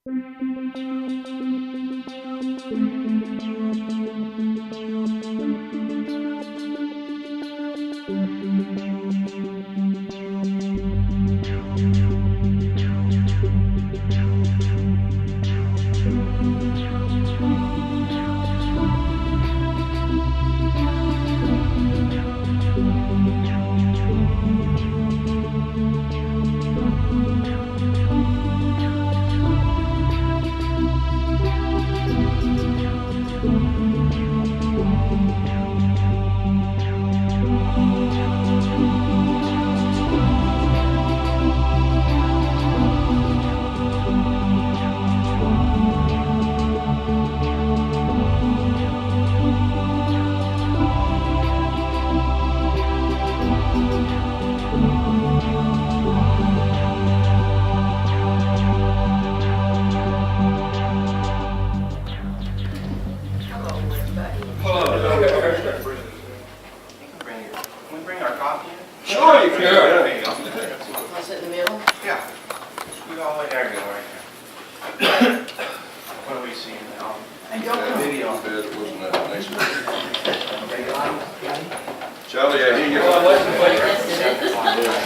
I'd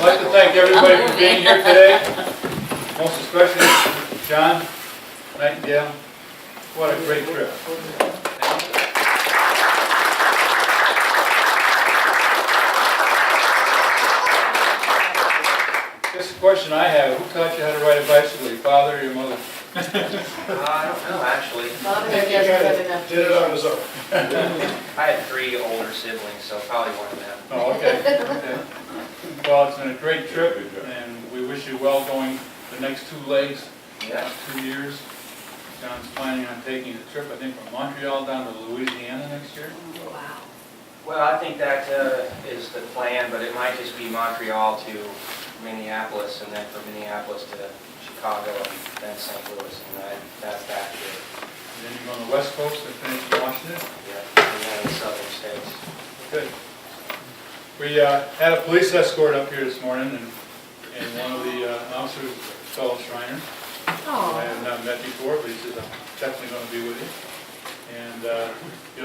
like to thank everybody for being here today, most especially John Nightingale. What a great trip. Just a question I have, who taught you how to ride a bicycle, your father or your mother? I don't know, actually. Did it on his own. I had 3 older siblings, so probably one of them. Oh, okay. Okay. Well, it's been a great trip, and we wish you well going the next 2 legs, Yeah. 2 years. John's planning on taking a trip, I think, from Montreal down to Louisiana next year. Wow. Well, I think that is the plan, but it might just be Montreal to Minneapolis, and then from Minneapolis to Chicago, and then St. Louis, and that's that trip. And then you go on the West Coast and finish in Washington. Yeah, and then the southern states. Good. We had a police escort up here this morning, and one of the officers, a fellow Shriner, who I have not met before, but he says, I'm definitely going to be with you. And the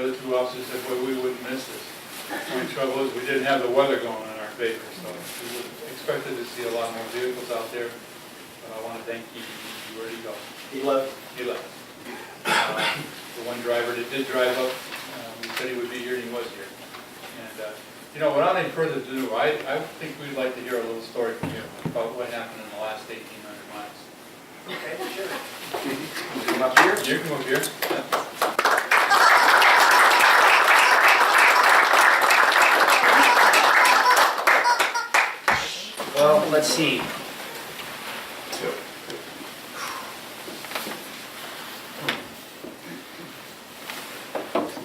other 2 officers said, well, we wouldn't miss this. The only trouble is we didn't have the weather going in our favor, so we would expected to see a lot more vehicles out there. But I want to thank you. Where'd he go? He left. He left. The one driver that did drive up, he said he would be here, and he was here. And you know, without any further ado, I think we'd like to hear a little story from you about what happened in the last 1,800 miles. Okay, sure. Come up here? You can come up here. Well, let's see.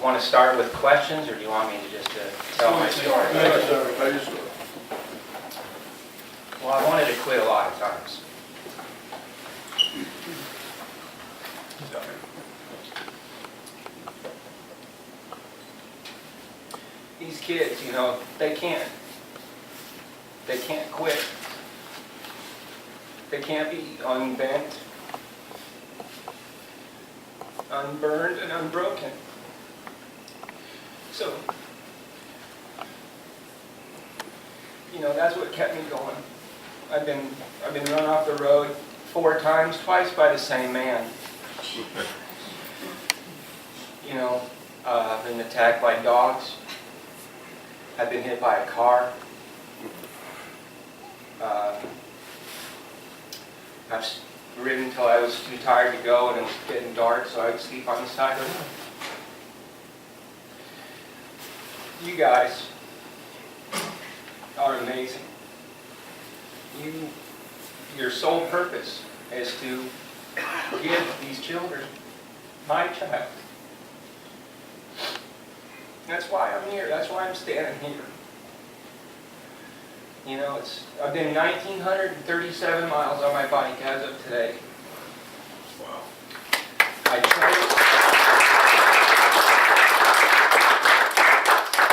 Want to start with questions, or do you want me to just tell my story? Well, I wanted to quit a lot of times. These kids, you know, they can't quit. They can't be unbent, unburned, and unbroken. So, you know, that's what kept me going. I've been run off the road 4 times, twice by the same man. You know, been attacked by dogs. I've been hit by a car. I've ridden until I was too tired to go, and it was getting dark, so I would sleep on the side of the road. You guys are amazing. Your sole purpose is to give these children my child. That's why I'm here. That's why I'm standing here. You know, I've been 1,937 miles on my bike as of today. Wow. I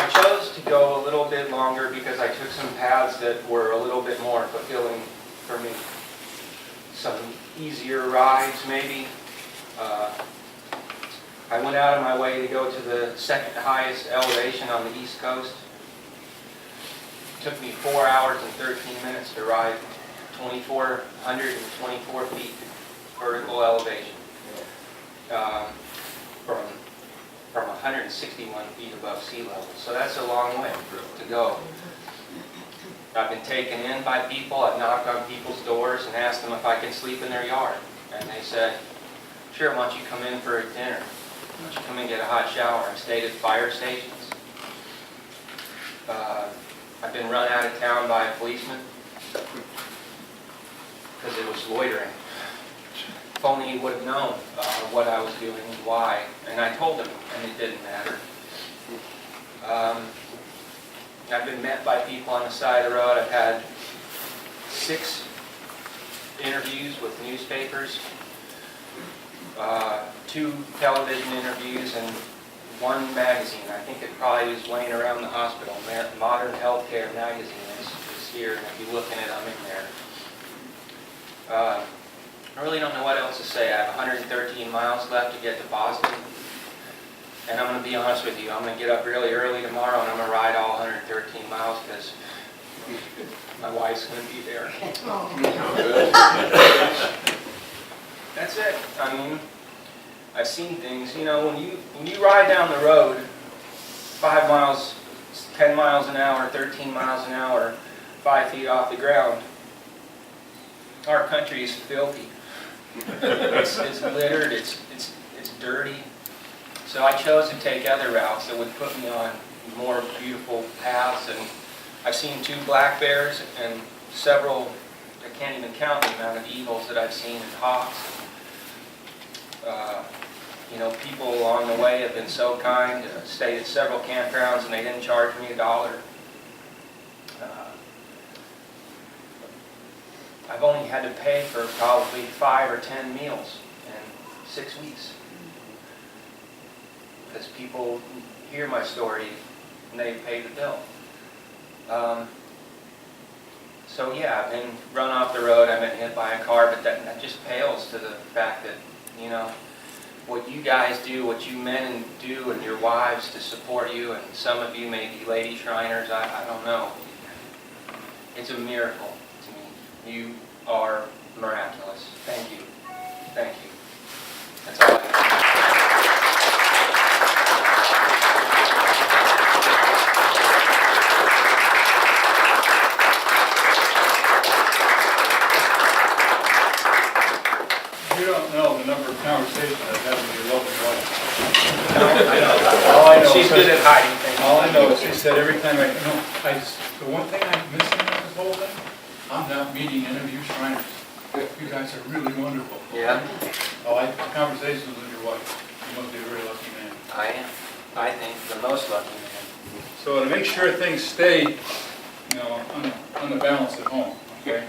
chose to go a little bit longer because I took some paths that were a little bit more fulfilling for me. some easier rides maybe. I went out of my way to go to the second highest elevation on the East Coast. It took me 4 hours and 13 minutes to ride 2,424 feet vertical elevation from 161 feet above sea level. So that's a long way to go. I've been taken in by people. I've knocked on people's doors and asked them if I can sleep in their yard. And they said, sure, why don't you come in for a dinner? Why don't you come and get a hot shower? I've stayed at fire stations. I've been run out of town by a policeman because it was loitering. If only he would have known what I was doing and why. And I told him, and it didn't matter. I've been met by people on the side of the road. I've had 6 interviews with newspapers, 2 television interviews, and 1 magazine. I think it probably was laying around the hospital. Modern Healthcare magazine is here, and if you look in it, I'm in there. I really don't know what else to say. I have 113 miles left to get to Boston. And I'm going to be honest with you, I'm going to get up really early tomorrow and I'm going to ride all 113 miles because my wife's going to be there. That's it. I mean, I've seen things. You know, when you ride down the road 5 miles, 10 miles an hour, 13 miles an hour, 5 feet off the ground, our country is filthy. It's littered. It's dirty. So I chose to take other routes that would put me on more beautiful paths, and I've seen 2 black bears and several, I can't even count the amount of eagles that I've seen, and hawks. You know, people along the way have been so kind, stayed at several campgrounds and they didn't charge me $1. I've only had to pay for probably 5 or 10 meals in 6 weeks. Because people hear my story and they pay the bill. So yeah, I've been run off the road, I've been hit by a car, but that just pales to the fact that, you know, what you guys do, what you men do and your wives to support you, and some of you may be lady Shriners, I don't know. It's a miracle to me. You are miraculous. Thank you. Thank you. That's all I have. You don't know the number of conversations I've had with your lovely wife. All I know, she's good at hiding things. All I know is she said every time the one thing I'm missing in this whole thing, I'm not meeting any of you Shriners. You guys are really wonderful. Yeah. The conversations with your wife, you must be a very lucky man. I am. I think the most lucky man. So to make sure things stay, you know, on the balance at home, okay?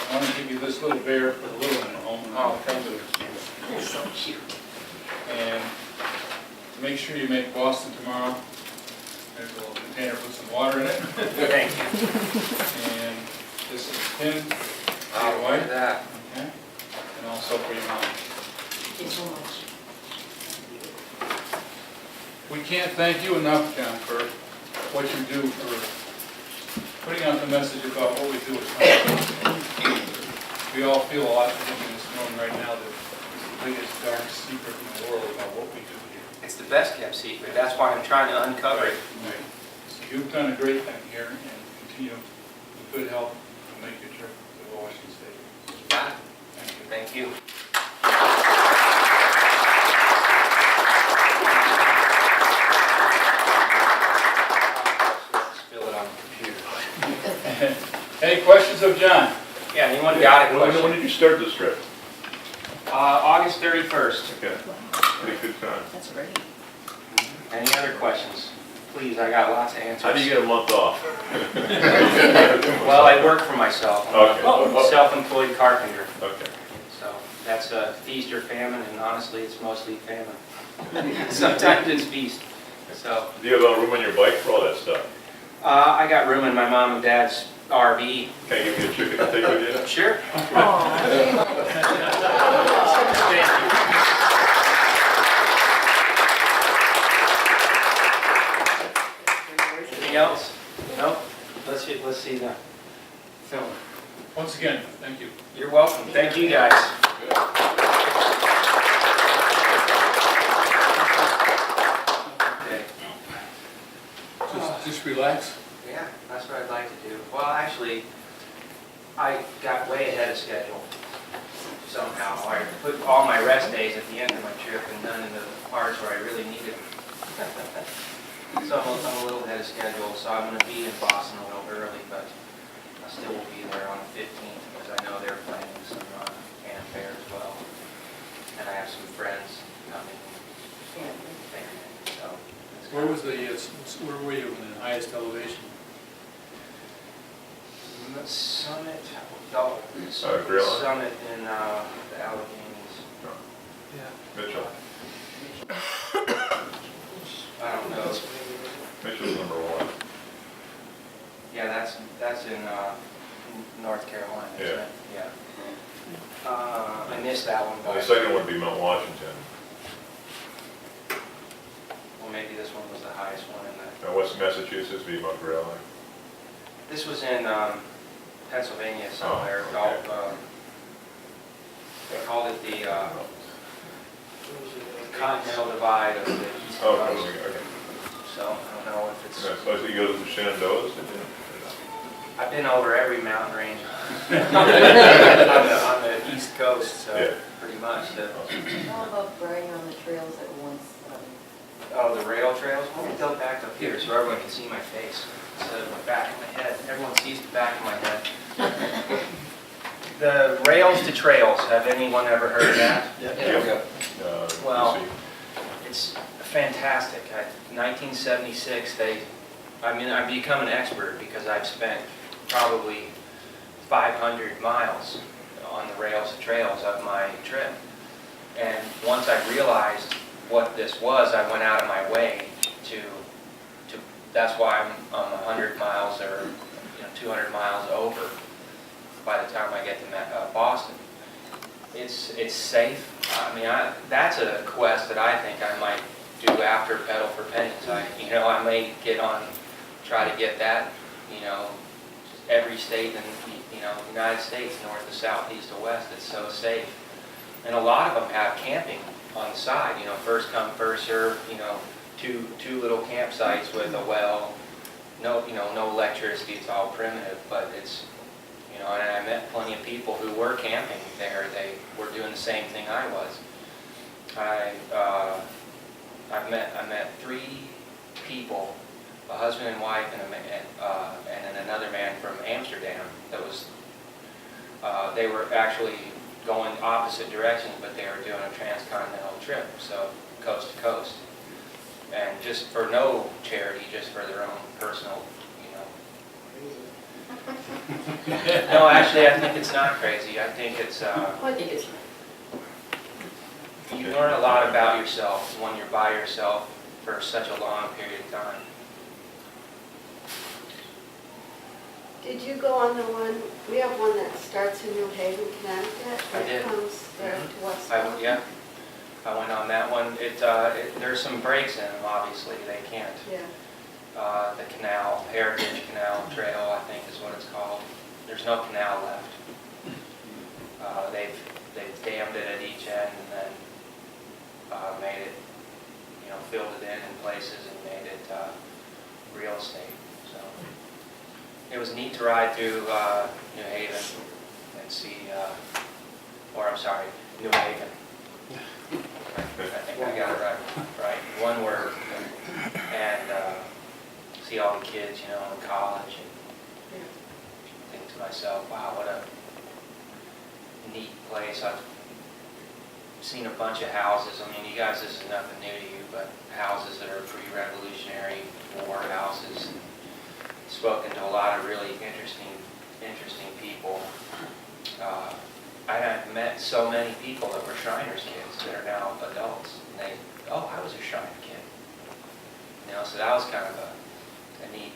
I want to give you this little bear for the little one at home. Oh, thank you. It's so cute. And to make sure you make Boston tomorrow, there's a little container, put some water in it. Thank you. And this is a pin for Oh, your look at wife, that. okay? And also for your mom. Thank you so much. We can't thank you enough, John, for what you do for putting out the message about what we do at home. We all feel a lot different in this room right now that it's the biggest dark secret in the world about what we do here. It's the best kept secret. That's why I'm trying to uncover it. Right. So you've done a great thing here and continue with good health to make your trip to Washington State. Got it. Thank you. Thank you. Spill it on the computer. Any questions of John? Yeah, anyone got a When question? did you start this trip? August 31st. Okay, pretty good time. That's great. Any other questions? Please, I got lots of answers. How do you get a month off? Well, I work for myself. I'm Okay. a self-employed carpenter. Okay. So that's a feast or famine, and honestly, it's mostly famine. Sometimes it's feast. So Do you have room on your bike for all that stuff? I got room in my mom and dad's RV. Can I give you a chicken to take with you? Sure. Anything else? No? Let's see the film. Once again, thank you. You're welcome. Thank you, guys. Okay. Just relax. Yeah, that's what I'd like to do. Well, actually, I got way ahead of schedule somehow. I put all my rest days at the end of my trip and none in the parts where I really needed them. So I'm a little ahead of schedule, so I'm going to be in Boston a little early, but I still will be there on the 15th because I know they're planning some fanfare as well. And I have some friends coming. So it's Where was where were you in the highest elevation? Summit, Grill? Summit in the Alleghenies. Mitchell. I don't know. Mitchell's number 1. Yeah, that's in North Carolina, isn't Yeah. it? Yeah. I missed that one. And But the second one would be Mount Washington. well, maybe this one was the highest one in that. And West Massachusetts would be Mount Grill. This was in Pennsylvania somewhere. Oh, okay. They called it the Continental Divide of the East Oh, Coast. okay. So I don't know if it's. So you go to the Shenandoahs, did you? I've been over every mountain range on the East Coast, so Yeah. pretty much. How about bragging on the trails that once, Oh, the rail trails? Let me go back up here so everyone can see my face instead of the back of my head. Everyone sees the back of my head. The rails to trails, have anyone ever heard of that? Yeah. Well, you see. it's fantastic. 1976, I've become an expert because I've spent probably 500 miles on the rails to trails of my trip. And once I realized what this was, I went out of my way to that's why I'm 100 miles or 200 miles over by the time I get to Boston. It's safe. I mean, that's a quest that I think I might do after Pedal for Pennies. I may try to get that, every state in the United States, north to south, east to west. It's so safe, and a lot of them have camping on the side. First come, first serve. Two little campsites with a well. No electricity. It's all primitive, but it's. And I met plenty of people who were camping there. They were doing the same thing I was. I met 3 people, a husband and wife, and then another man from Amsterdam. That was. They were actually going opposite directions, but they were doing a transcontinental trip, so coast to coast, and just for no charity, just for their own personal. No, actually, I think it's not crazy. I think it's. I think it's, You learn a lot about yourself when you're by yourself for such a long period of time. Did you go on the one, we have one that starts in New Haven, Connecticut, I and did. it comes there to West I went on that one. There's some breaks in them, obviously. They can't. Yeah. The canal, Heritage Canal Trail, I think is what it's called. There's no canal left. They've dammed it at each end and then made it, filled it in places and made it real estate. So it was neat to ride through New Haven and see, New Haven. I think I got it right. One word. And see all the kids, in college, and think to myself, wow, what a neat place. I've seen a bunch of houses. I mean, you guys, this is nothing new to you, but houses that are pre-revolutionary war houses. Spoken to a lot of really interesting people. I've met so many people that were Shriners kids that are now adults. And I was a Shriner kid. So that was kind of a a neat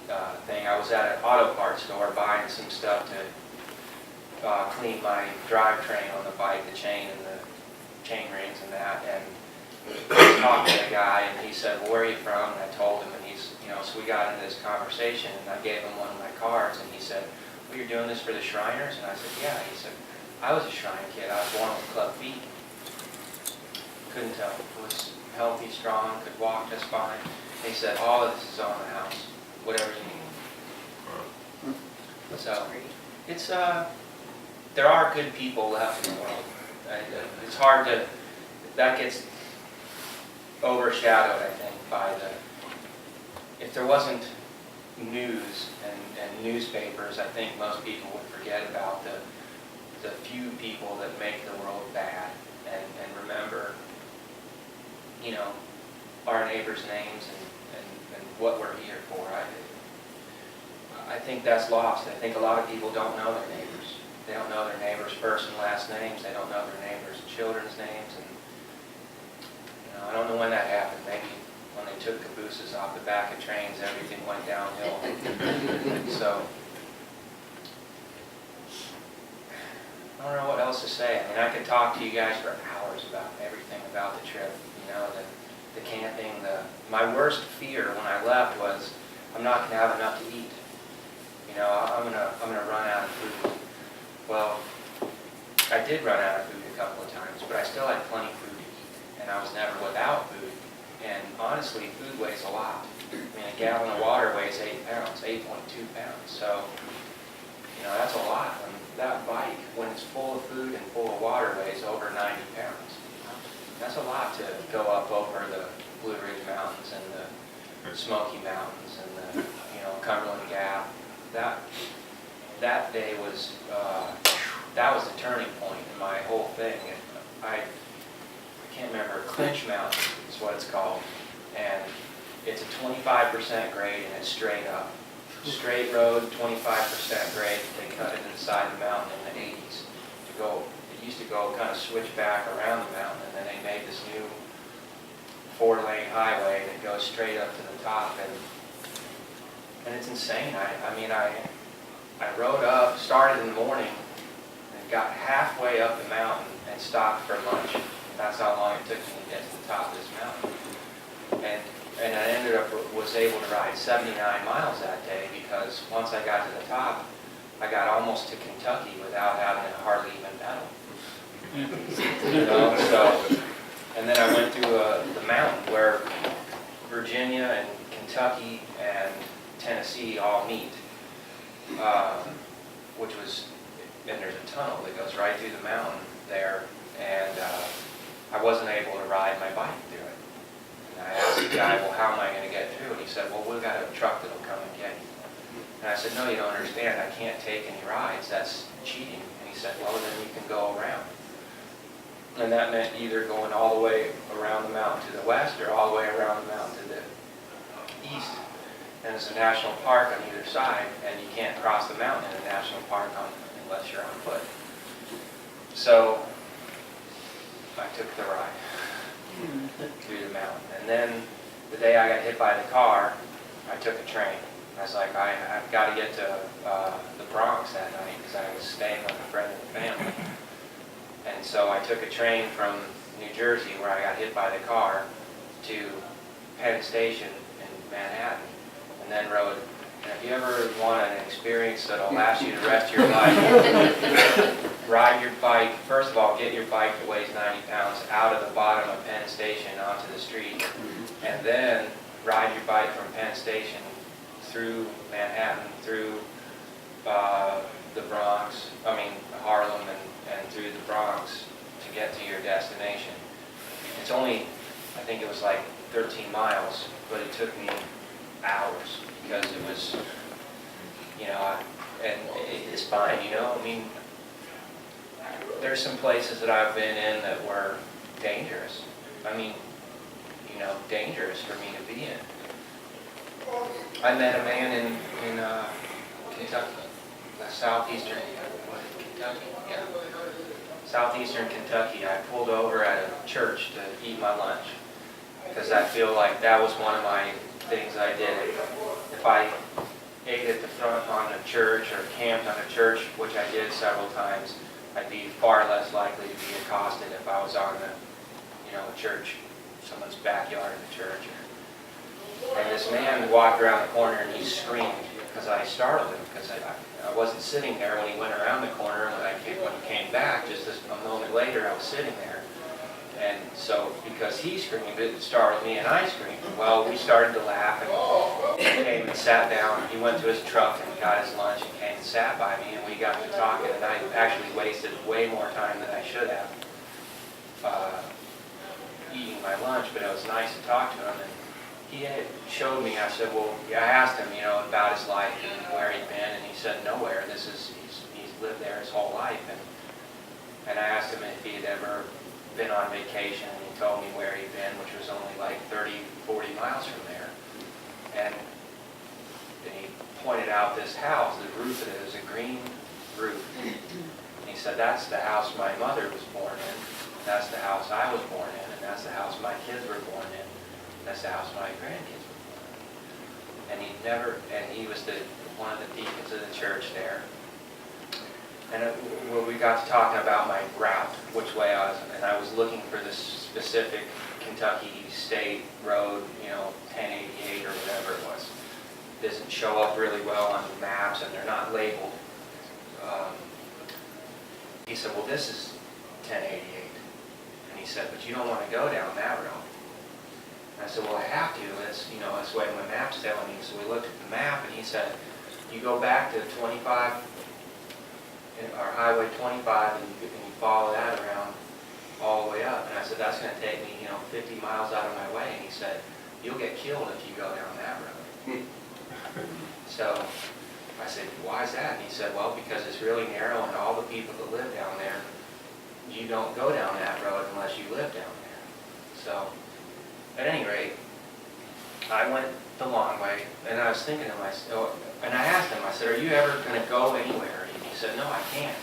thing. I was at an auto parts store buying some stuff to clean my drivetrain on the bike, the chain and the chain rings and that. And I was talking to a guy, and he said, "Well, where are you from?" And I told him, and so we got into this conversation, and I gave him one of my cards, and he said, "Well, you're doing this for the Shriners?" And I said, "Yeah." He said, "I was a Shrine kid. I was born with club feet. Couldn't tell. Was healthy, strong, could walk just fine." And he said, "All of this is on the house, whatever you need." So it's there are good people left in the world. It's hard to, that gets overshadowed, I think, by if there wasn't news and newspapers, I think most people would forget about the few people that make the world bad, and remember, our neighbors' names and what we're here for. I think that's lost. I think a lot of people don't know their neighbors. They don't know their neighbors' first and last names. They don't know their neighbors' children's names. And I don't know when that happened. Maybe when they took cabooses off the back of trains, everything went downhill. So I don't know what else to say. I mean, I could talk to you guys for hours about everything about the trip. The camping. My worst fear when I left was I'm not going to have enough to eat. I'm gonna run out of food. Well, I did run out of food a couple of times, but I still had plenty of food to eat, and I was never without food. And honestly, food weighs a lot. I mean, a gallon of water weighs 8 pounds, 8.2 pounds. So, that's a lot. And that bike, when it's full of food and full of water, weighs over 90 pounds. That's a lot to go up over the Blue Ridge Mountains and the Smoky Mountains and the, Cumberland Gap. That day was, that was the turning point in my whole thing. I can't remember, Clinch Mountain is what it's called. And it's a 25% grade, and it's straight up. Straight road, 25% grade. They cut it inside the mountain in the 80s. It used to go kind of switch back around the mountain, and then they made this new 4-lane highway that goes straight up to the top, and it's insane. I rode up, started in the morning, and got halfway up the mountain and stopped for lunch. That's how long it took me to get to the top of this mountain. And I ended up, was able to ride 79 miles that day, because once I got to the top, I got almost to Kentucky without having to hardly even pedal. And then I went through the mountain where Virginia and Kentucky and Tennessee all meet, and there's a tunnel that goes right through the mountain there, and I wasn't able to ride my bike through it. And I asked the guy, "Well, how am I going to get through?" And he said, "Well, we've got a truck that'll come and get you." And I said, "No, you don't understand. I can't take any rides. That's cheating." And he said, "Well, then you can go around." And that meant either going all the way around the mountain to the west or all the way around the mountain to the east. And there's a national park on either side, and you can't cross the mountain in a national park unless you're on foot. So I took the ride through the mountain. And then the day I got hit by the car, I took a train. I was like, I've got to get to the Bronx that night, because I was staying with a friend of the family. And so I took a train from New Jersey, where I got hit by the car, to Penn Station in Manhattan, and then rode. And if you ever want an experience that'll last you the rest of your life, ride your bike. First of all, get your bike that weighs 90 pounds out of the bottom of Penn Station onto the street, and then ride your bike from Penn Station through Manhattan, through the Bronx, Harlem, and through the Bronx to get to your destination. It's only, I think it was like 13 miles, but it took me hours, because it was, and it's fine, there's some places that I've been in that were dangerous. Dangerous for me to be in. I met a man in Kentucky, southeastern Kentucky. I pulled over at a church to eat my lunch, because I feel like that was one of my things I did. If if I ate at the front on a church or camped on a church, which I did several times, I'd be far less likely to be accosted if I was on a church, someone's backyard in the church. And this man walked around the corner and he screamed because I startled him, because I wasn't sitting there when he went around the corner, and when he came back, just a moment later, I was sitting there. And so, because he screamed, it startled me, and I screamed. Well, we started to laugh, and he came and sat down. He went to his truck and got his lunch and came and sat by me, and we got to talking, and I actually wasted way more time than I should have eating my lunch, but it was nice to talk to him. And he had showed me, I said, well, I asked him, about his life and where he'd been, and he said nowhere. He's lived there his whole life. And I asked him if he had ever been on vacation, and he told me where he'd been, which was only like 30, 40 miles from there. And he pointed out this house, the roof of it was a green roof. And he said, that's the house my mother was born in, that's the house I was born in, and that's the house my kids were born in, that's the house my grandkids were born in. And he was one of the deacons of the church there. And we got to talking about my route, which way I was looking for this specific Kentucky State Road, 1088 or whatever it was. It doesn't show up really well on the maps, and they're not labeled. He said, well, this is 1088. And he said, but you don't want to go down that road. And I said, well, I have to. That's what my map's telling me. So we looked at the map, and he said, you go back to 25, or Highway 25, and you follow that around all the way up. And I said, that's going to take me, 50 miles out of my way. And he said, you'll get killed if you go down that road. So I said, why is that? And he said, well, because it's really narrow, and all the people that live down there, you don't go down that road unless you live down there. So at any rate, I went the long way, and I was thinking to myself, and I asked him, I said, are you ever going to go anywhere? And he said, no, I can't.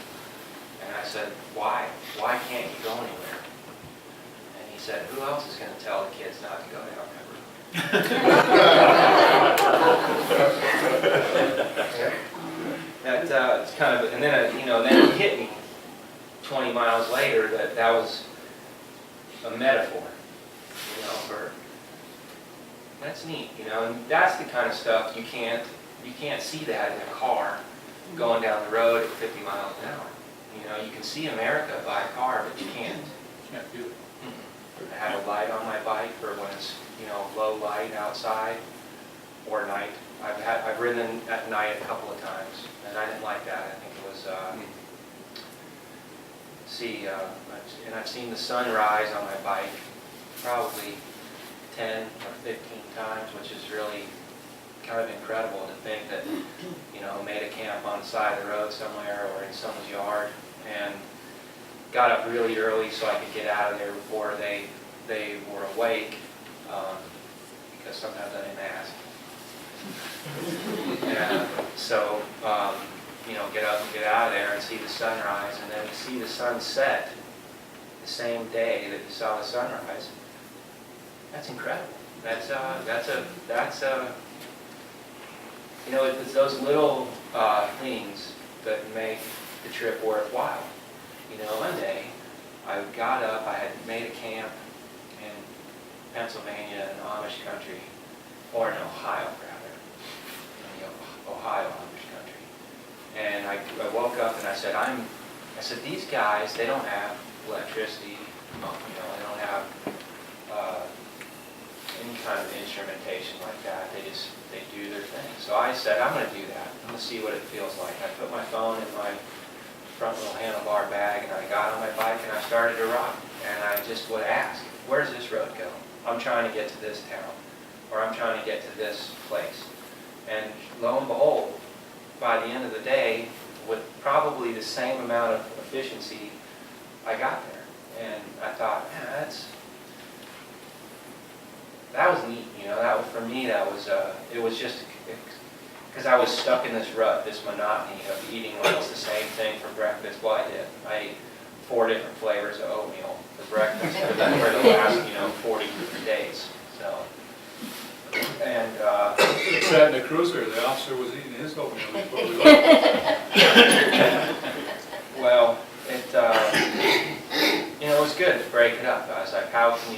And I said, why? Why can't you go anywhere? And he said, who else is going to tell the kids not to go down that road? It's kind of, and then then it hit me 20 miles later that was a metaphor, for, that's neat, and that's the kind of stuff you can't see that in a car going down the road at 50 miles an hour. You can see America by a car, but you can't. Can't feel it. I have a light on my bike for when it's, low light outside or night. I've ridden at night a couple of times, and I didn't like that. I think it was, and I've seen the sun rise on my bike probably 10 or 15 times, which is really kind of incredible to think that, made a camp on the side of the road somewhere or in someone's yard, and got up really early so I could get out of there before they were awake, because sometimes I didn't ask. And so, get up and get out of there and see the sunrise, and then to see the sun set the same day that you saw the sunrise. That's incredible. It's those little things that make the trip worthwhile. Monday, I got up, I had made a camp in Pennsylvania in Amish country, or in Ohio rather, in the Ohio Amish country. And I woke up and I said, these guys, they don't have electricity, they don't have any kind of instrumentation like that. They do their thing. So I said, I'm going to do that. I'm going to see what it feels like. I put my phone in my front little handlebar bag, and I got on my bike and I started to ride. And I just would ask, where does this road go? I'm trying to get to this town, or I'm trying to get to this place. And lo and behold, by the end of the day, with probably the same amount of efficiency, I got there. And I thought, man, that was neat. For me, it was just, because I was stuck in this rut, this monotony of eating almost the same thing for breakfast. Well, I did. I ate 4 different flavors of oatmeal for breakfast for the last, 40 days. So, and It's that in the cruise his hoping it'll be fully loaded. Well, it was good to break it up. I was like, how can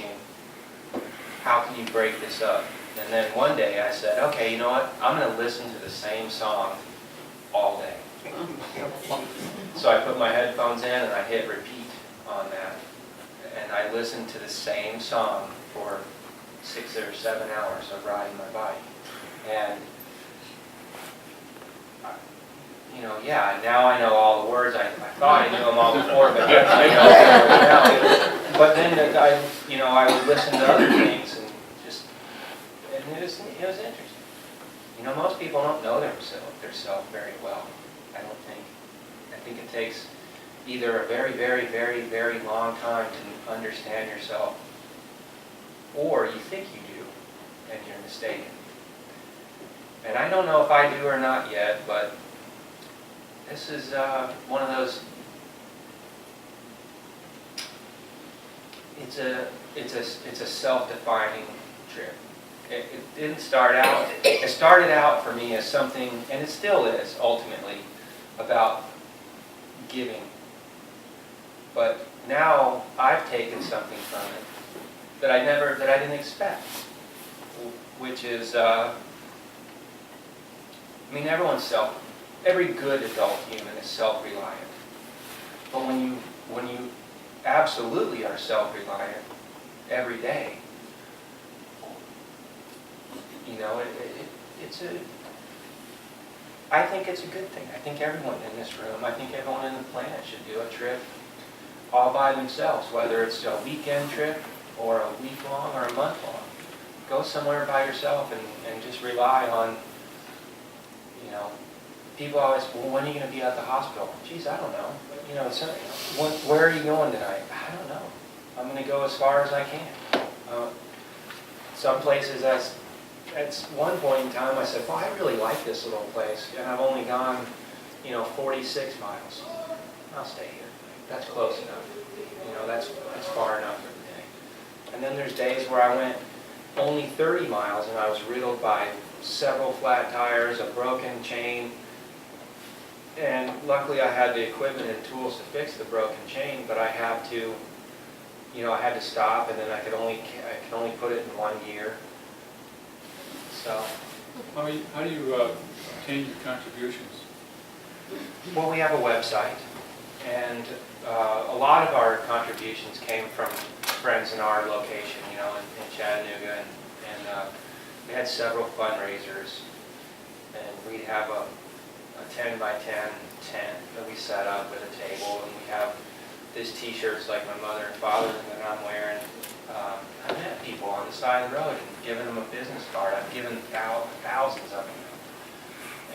you break this up? And then one day I said, okay, you know what? I'm going to listen to the same song all day. So I put my headphones in and I hit repeat on that. And I listened to the same song for 6 or 7 hours of riding my bike. And, now I know all the words. I thought I knew them all before, but I know them now. But then I would listen to other things and it was interesting. Most people don't know themselves very well, I don't think. I think it takes either a very, very, very, very long time to understand yourself, or you think you do, and you're mistaken. And I don't know if I do or not yet, but this is one of those. It's a self-defining trip. It didn't start out. It started out for me as something, and it still is ultimately, about giving. But now I've taken something from it that I didn't expect, which is, every good adult human is self-reliant. But when you absolutely are self-reliant every day, I think it's a good thing. I think everyone in this room, I think everyone on the planet should do a trip all by themselves, whether it's a weekend trip or a week long or a month long. Go somewhere by yourself and just rely on, people always, well, when are you going to be at the hospital? Geez, I don't know. Where are you going tonight? I don't know. I'm going to go as far as I can. Some places, at one point in time, I said, well, I really like this little place, and I've only gone, 46 miles. I'll stay here. That's close enough. That's far enough for the day. And then there's days where I went only 30 miles, and I was riddled by several flat tires, a broken chain, and luckily I had the equipment and tools to fix the broken chain, but I had to, I had to stop, and then I could only put it in 1 gear. So. How do you obtain your contributions? Well, we have a website, and a lot of our contributions came from friends in our location, in Chattanooga, and we had several fundraisers, and we have a 10 by 10 tent that we set up with a table, and we have these t-shirts like my mother and father that I'm wearing. I've met people on the side of the road and given them a business card. I've given thousands of them.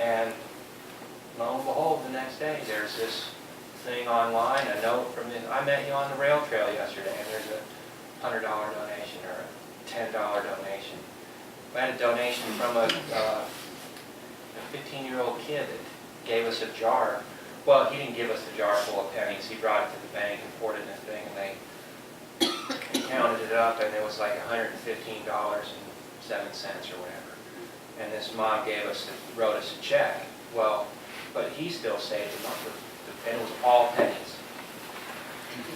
And lo and behold, the next day there's this thing online, a note from I met you on the rail trail yesterday, and there's a $100 donation or a $10 donation. We had a donation from a 15-year-old kid that gave us a jar. Well, he didn't give us a jar full of pennies. He brought it to the bank and poured it in a thing, and they counted it up, and it was like $115.07 or whatever. And this mom wrote us a check. Well, but he still saved the month. And it was all pennies.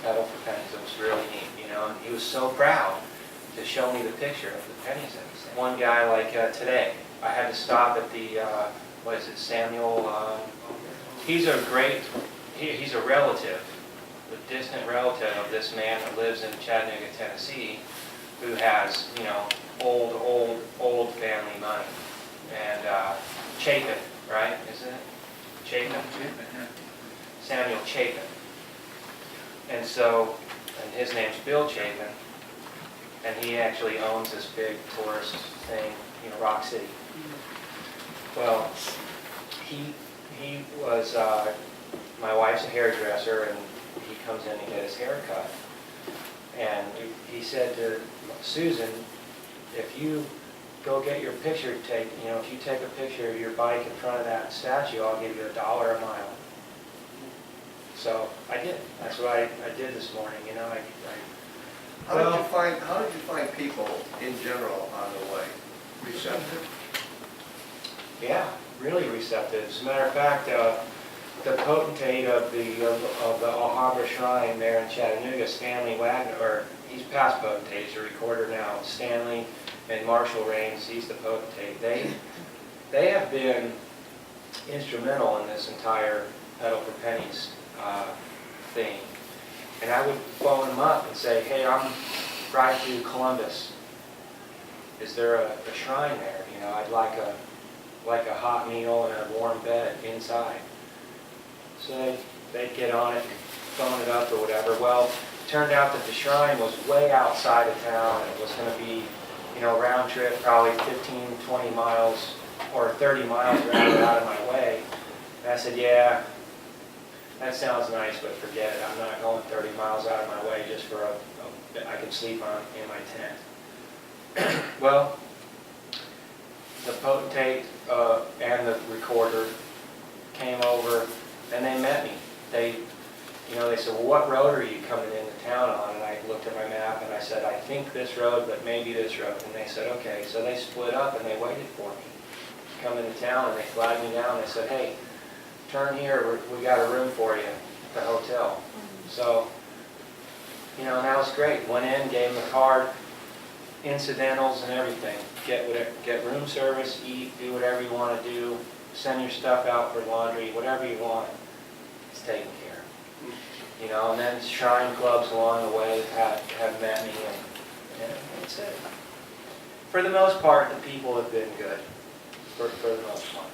Pedal for pennies. It was really neat, And he was so proud to show me the picture of the pennies that he saved. One guy, like today, I had to stop at the Samuel. He's a relative, a distant relative of this man that lives in Chattanooga, Tennessee, who has, old family money. And Chapin, right? Isn't it? Chapin? Samuel Chapin. And his name's Bill Chapin, and he actually owns this big tourist thing, Rock City. Well, he was, my wife's a hairdresser, and he comes in to get his hair cut. And he said to Susan, if you go get your picture taken, if you take a picture of your bike in front of that statue, I'll give you $1 a mile. So I did. That's what I did this morning. How did you find people in general on the way? Receptive? Yeah. really receptive. As a matter of fact, the potentate of the All Harbor Shrine there in Chattanooga, Stanley Wagner, or he's past potentate, he's a recorder now. Stanley and Marshall Raines, he's the potentate. They have been instrumental in this entire Pedal for Pennies thing. And I would phone them up and say, hey, I'm right to Columbus. Is there a shrine there? You know, I'd like a hot meal and a warm bed inside. So they'd get on it and phone it up or whatever. Well, it turned out that the shrine was way outside of town. It was going to be, you know, round trip, probably 15, 20 miles or 30 miles rather out of my way. And I said, yeah, that sounds nice, but forget it. I'm not going 30 miles out of my way just for I can sleep in my tent. Well, the potentate and the recorder came over and they met me. They said, well, what road are you coming into town on? And I looked at my map and I said, I think this road, but maybe this road. And they said, okay. So they split up and they waited for me to come into town, and they flagged me down. They said, hey, turn here, we got a room for you at the hotel. So, you know, and that was great. Went in, gave them a card, incidentals and everything. Get room service, eat, do whatever you want to do, send your stuff out for laundry, whatever you want, it's taken care of. You know, and then shrine clubs along the way have met me, and that's it. For the most part, the people have been good, for the most part.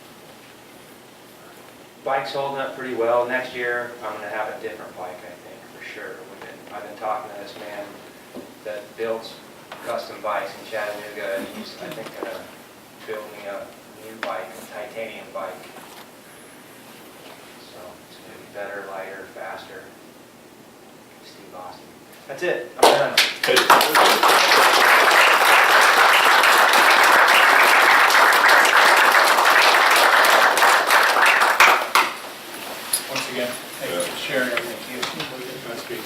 Bike's holding up pretty well. Next year, I'm going to have a different bike, I think, for sure. I've been talking to this man that builds custom bikes in Chattanooga, and he's, I think, going to build me a new bike, a titanium bike. So it's going to be better, lighter, faster. Steve Austin. That's it. I'm done. Once again, thank you for sharing everything. Nice speaking.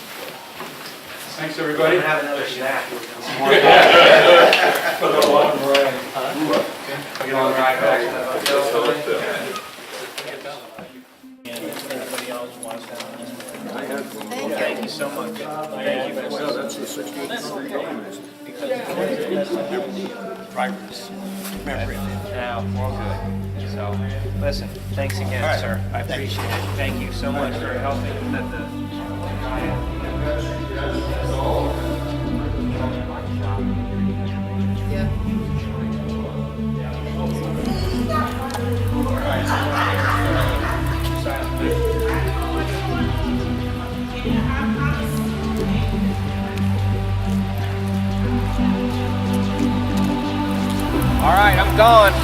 Thanks, everybody. We're going to have another snack. For the long ride. We're going to ride back to the hotel. Everybody else wants that on this one. Thank you so much. Thank you. No, that's the 68 Drivers. Now, we're good. So, listen, thanks again, sir. I appreciate it. Thank you so much for helping. All right, I'm gone.